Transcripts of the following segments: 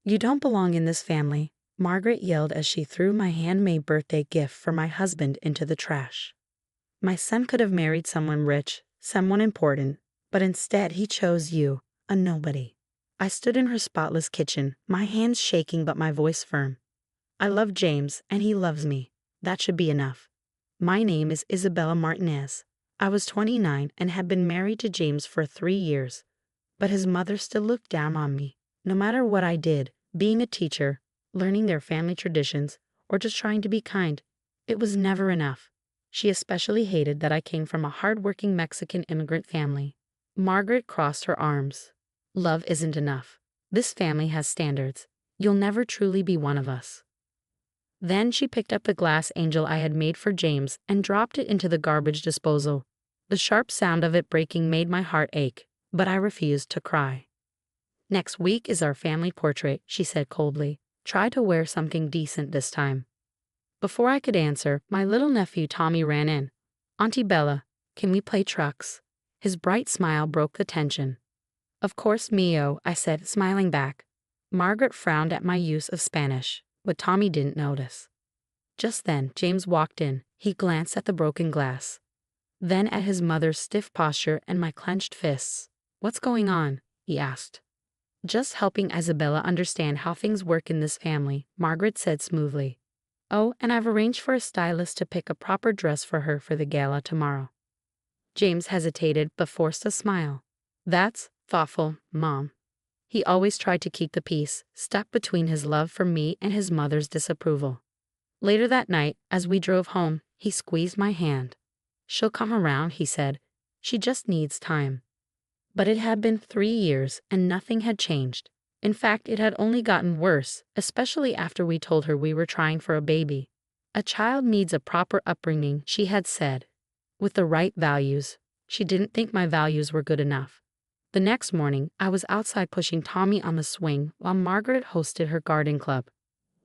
"You don't belong in this family," Margaret yelled as she threw my handmade birthday gift for my husband into the trash. "My son could have married someone rich, someone important, but instead he chose you, a nobody." I stood in her spotless kitchen, my hands shaking but my voice firm. "I love James, and he loves me. That should be enough. My name is Isabella Martinez. I was 29 and had been married to James for 3 years. But his mother still looked down on me. No matter what I did, being a teacher, learning their family traditions, or just trying to be kind, it was never enough. She especially hated that I came from a hard-working Mexican immigrant family." Margaret crossed her arms. "Love isn't enough. This family has standards. You'll never truly be one of us." Then she picked up the glass angel I had made for James and dropped it into the garbage disposal. The sharp sound of it breaking made my heart ache, but I refused to cry. "Next week is our family portrait," she said coldly. "Try to wear something decent this time." Before I could answer, my little nephew Tommy ran in. "Auntie Bella, can we play trucks?" His bright smile broke the tension. "Of course, Mio," I said, smiling back. Margaret frowned at my use of Spanish, but Tommy didn't notice. Just then, James walked in. He glanced at the broken glass, then at his mother's stiff posture and my clenched fists. "What's going on?" he asked. "Just helping Isabella understand how things work in this family," Margaret said smoothly. "Oh, and I've arranged for a stylist to pick a proper dress for her for the gala tomorrow." James hesitated but forced a smile. "That's thoughtful, Mom." He always tried to keep the peace, stuck between his love for me and his mother's disapproval. Later that night, as we drove home, he squeezed my hand. "She'll come around," he said. "She just needs time." But it had been 3 years, and nothing had changed. In fact, it had only gotten worse, especially after we told her we were trying for a baby. "A child needs a proper upbringing," she had said. "With the right values." She didn't think my values were good enough. The next morning, I was outside pushing Tommy on the swing while Margaret hosted her garden club.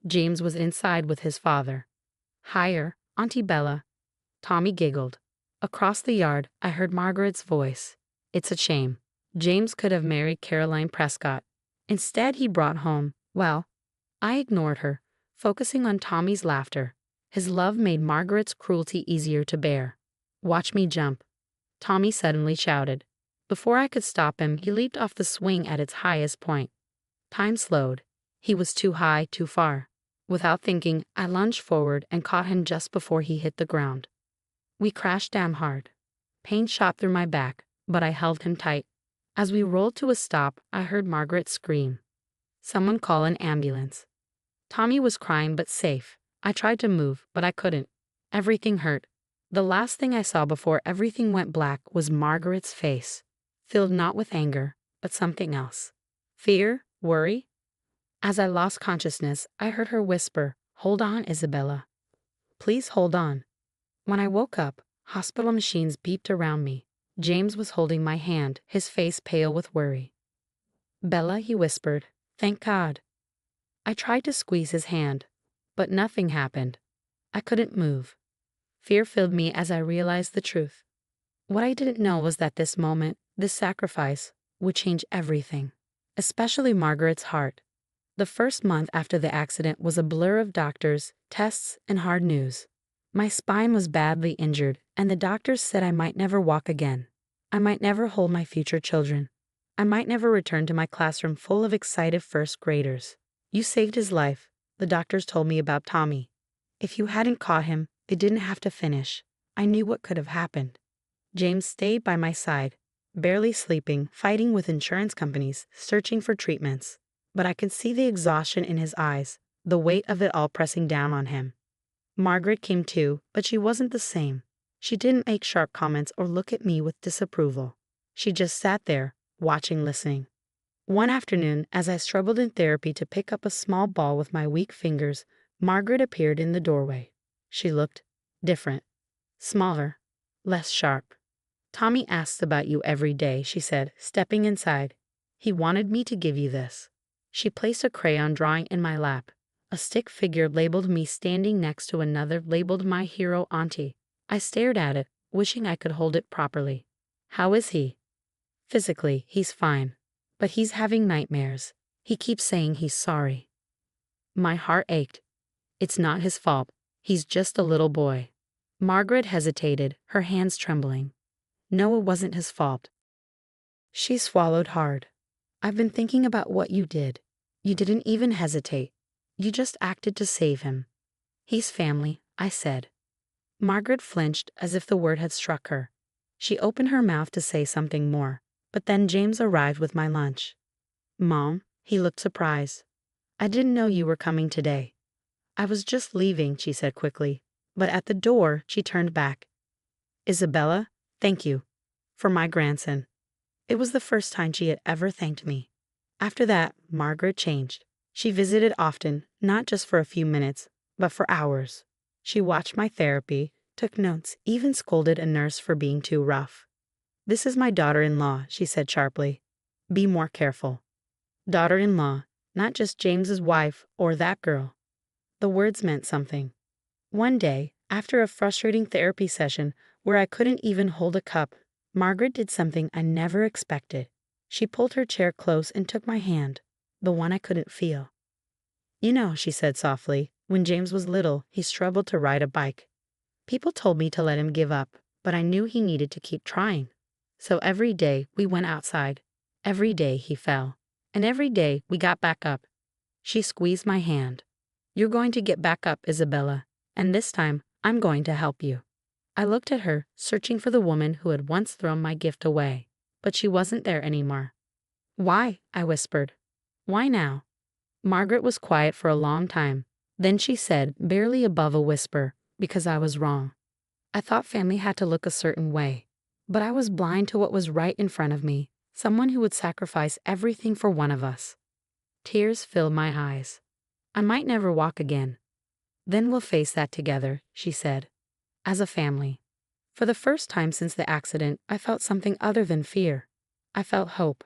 James was inside with his father. "Higher, Auntie Bella." Tommy giggled. Across the yard, I heard Margaret's voice. "It's a shame. James could have married Caroline Prescott. Instead, he brought home, well." I ignored her, focusing on Tommy's laughter. His love made Margaret's cruelty easier to bear. "Watch me jump," Tommy suddenly shouted. Before I could stop him, he leaped off the swing at its highest point. Time slowed. He was too high, too far. Without thinking, I lunged forward and caught him just before he hit the ground. We crashed down hard. Pain shot through my back, but I held him tight. As we rolled to a stop, I heard Margaret scream. "Someone call an ambulance." Tommy was crying but safe. I tried to move, but I couldn't. Everything hurt. The last thing I saw before everything went black was Margaret's face, filled not with anger, but something else. Fear? Worry? As I lost consciousness, I heard her whisper, "Hold on, Isabella. Please hold on." When I woke up, hospital machines beeped around me. James was holding my hand, his face pale with worry. "Bella," he whispered, "thank God." I tried to squeeze his hand, but nothing happened. I couldn't move. Fear filled me as I realized the truth. What I didn't know was that this moment, this sacrifice, would change everything, especially Margaret's heart. The first month after the accident was a blur of doctors, tests, and hard news. My spine was badly injured, and the doctors said I might never walk again. I might never hold my future children. I might never return to my classroom full of excited first graders. "You saved his life," the doctors told me about Tommy. "If you hadn't caught him, it didn't have to finish." I knew what could have happened. James stayed by my side, barely sleeping, fighting with insurance companies, searching for treatments. But I could see the exhaustion in his eyes, the weight of it all pressing down on him. Margaret came too, but she wasn't the same. She didn't make sharp comments or look at me with disapproval. She just sat there, watching, listening. One afternoon, as I struggled in therapy to pick up a small ball with my weak fingers, Margaret appeared in the doorway. She looked different, smaller, less sharp. "Tommy asks about you every day," she said, stepping inside. "He wanted me to give you this." She placed a crayon drawing in my lap. A stick figure labeled me standing next to another labeled "My Hero Auntie." I stared at it, wishing I could hold it properly. "How is he?" "Physically, he's fine. But he's having nightmares. He keeps saying he's sorry. My heart ached. It's not his fault. He's just a little boy. Margaret hesitated, her hands trembling. No, it wasn't his fault. She swallowed hard. I've been thinking about what you did. You didn't even hesitate. You just acted to save him. He's family, I said. Margaret flinched as if the word had struck her. She opened her mouth to say something more, but then James arrived with my lunch. Mom, he looked surprised. I didn't know you were coming today. I was just leaving, she said quickly, but at the door she turned back. Isabella, thank you. For my grandson. It was the first time she had ever thanked me. After that, Margaret changed. She visited often, not just for a few minutes, but for hours. She watched my therapy, took notes, even scolded a nurse for being too rough. This is my daughter-in-law, she said sharply. Be more careful. Daughter-in-law, not just James's wife or that girl. The words meant something. One day, after a frustrating therapy session where I couldn't even hold a cup, Margaret did something I never expected. She pulled her chair close and took my hand, the one I couldn't feel. You know, she said softly, when James was little, he struggled to ride a bike. People told me to let him give up, but I knew he needed to keep trying. So every day we went outside. Every day he fell. And every day we got back up. She squeezed my hand. You're going to get back up, Isabella, and this time I'm going to help you. I looked at her, searching for the woman who had once thrown my gift away, but she wasn't there anymore. Why? I whispered. Why now? Margaret was quiet for a long time. Then she said, barely above a whisper, because I was wrong. I thought family had to look a certain way, but I was blind to what was right in front of me, someone who would sacrifice everything for one of us. Tears filled my eyes. I might never walk again. Then we'll face that together, she said. As a family. For the first time since the accident, I felt something other than fear. I felt hope.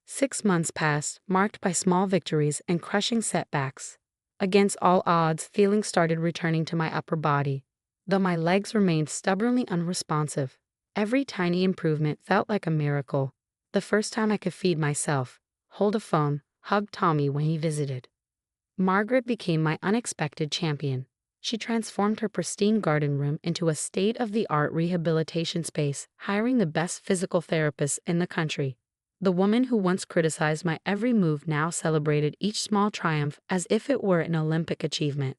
6 months passed, marked by small victories and crushing setbacks. Against all odds, feelings started returning to my upper body, though my legs remained stubbornly unresponsive. Every tiny improvement felt like a miracle. The first time I could feed myself, hold a phone, hug Tommy when he visited. Margaret became my unexpected champion. She transformed her pristine garden room into a state-of-the-art rehabilitation space, hiring the best physical therapists in the country. The woman who once criticized my every move now celebrated each small triumph as if it were an Olympic achievement.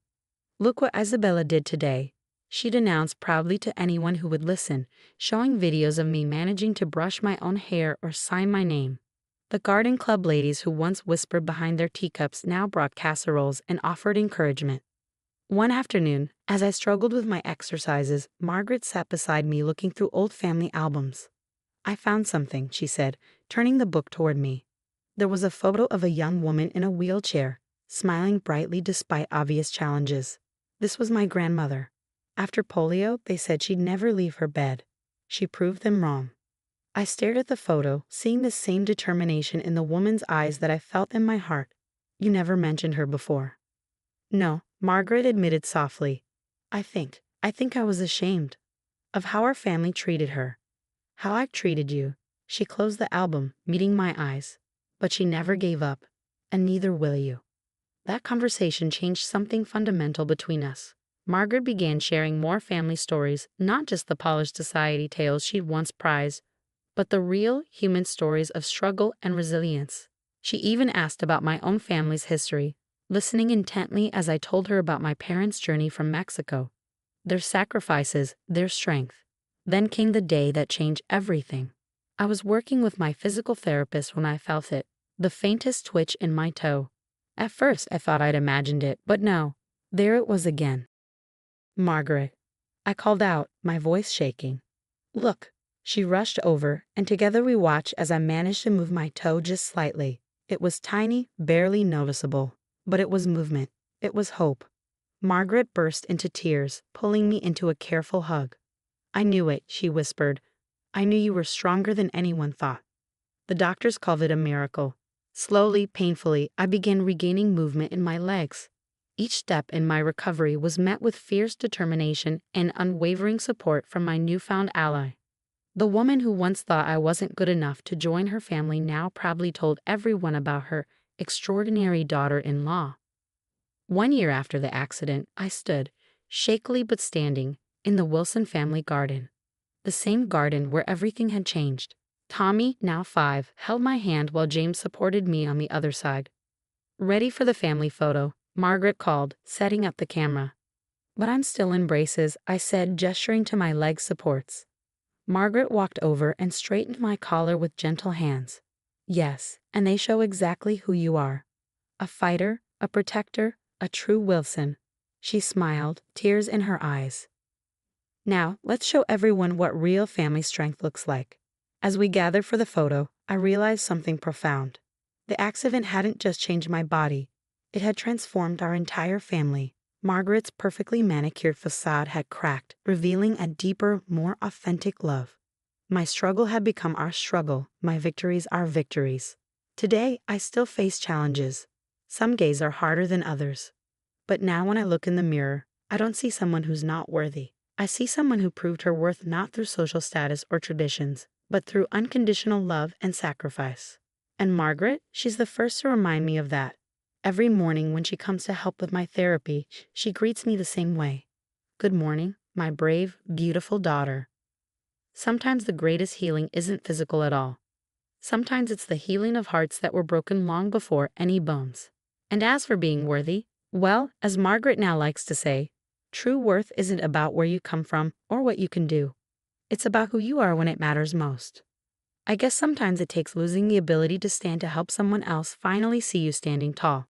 Look what Isabella did today, she'd announce proudly to anyone who would listen, showing videos of me managing to brush my own hair or sign my name. The garden club ladies who once whispered behind their teacups now brought casseroles and offered encouragement. One afternoon, as I struggled with my exercises, Margaret sat beside me looking through old family albums. I found something, she said, turning the book toward me. There was a photo of a young woman in a wheelchair, smiling brightly despite obvious challenges. This was my grandmother. After polio, they said she'd never leave her bed. She proved them wrong. I stared at the photo, seeing the same determination in the woman's eyes that I felt in my heart. You never mentioned her before. No, Margaret admitted softly. I think I was ashamed of how our family treated her. How I treated you. She closed the album, meeting my eyes. But she never gave up, and neither will you. That conversation changed something fundamental between us. Margaret began sharing more family stories, not just the polished society tales she'd once prized, but the real human stories of struggle and resilience. She even asked about my own family's history, listening intently as I told her about my parents' journey from Mexico, their sacrifices, their strength. Then came the day that changed everything. I was working with my physical therapist when I felt it, the faintest twitch in my toe. At first I thought I'd imagined it, but no, there it was again. Margaret. I called out, my voice shaking. Look. She rushed over, and together we watched as I managed to move my toe just slightly. It was tiny, barely noticeable, but it was movement. It was hope. Margaret burst into tears, pulling me into a careful hug. I knew it, she whispered. I knew you were stronger than anyone thought. The doctors called it a miracle. Slowly, painfully, I began regaining movement in my legs. Each step in my recovery was met with fierce determination and unwavering support from my newfound ally. The woman who once thought I wasn't good enough to join her family now proudly told everyone about her extraordinary daughter-in-law. 1 year after the accident, I stood, shakily but standing, in the Wilson family garden. The same garden where everything had changed. Tommy, now 5, held my hand while James supported me on the other side. "Ready for the family photo?" Margaret called, setting up the camera. "But I'm still in braces," I said, gesturing to my leg supports. Margaret walked over and straightened my collar with gentle hands. "Yes, and they show exactly who you are. A fighter, a protector, a true Wilson." She smiled, tears in her eyes. "Now, let's show everyone what real family strength looks like." As we gathered for the photo, I realized something profound. The accident hadn't just changed my body, it had transformed our entire family. Margaret's perfectly manicured facade had cracked, revealing a deeper, more authentic love. My struggle had become our struggle, my victories our victories. Today, I still face challenges. Some days are harder than others. But now when I look in the mirror, I don't see someone who's not worthy. I see someone who proved her worth not through social status or traditions, but through unconditional love and sacrifice. And Margaret, she's the first to remind me of that. Every morning when she comes to help with my therapy, she greets me the same way. "Good morning, my brave, beautiful daughter." Sometimes the greatest healing isn't physical at all. Sometimes it's the healing of hearts that were broken long before any bones. And as for being worthy, well, as Margaret now likes to say, true worth isn't about where you come from or what you can do. It's about who you are when it matters most. I guess sometimes it takes losing the ability to stand to help someone else finally see you standing tall.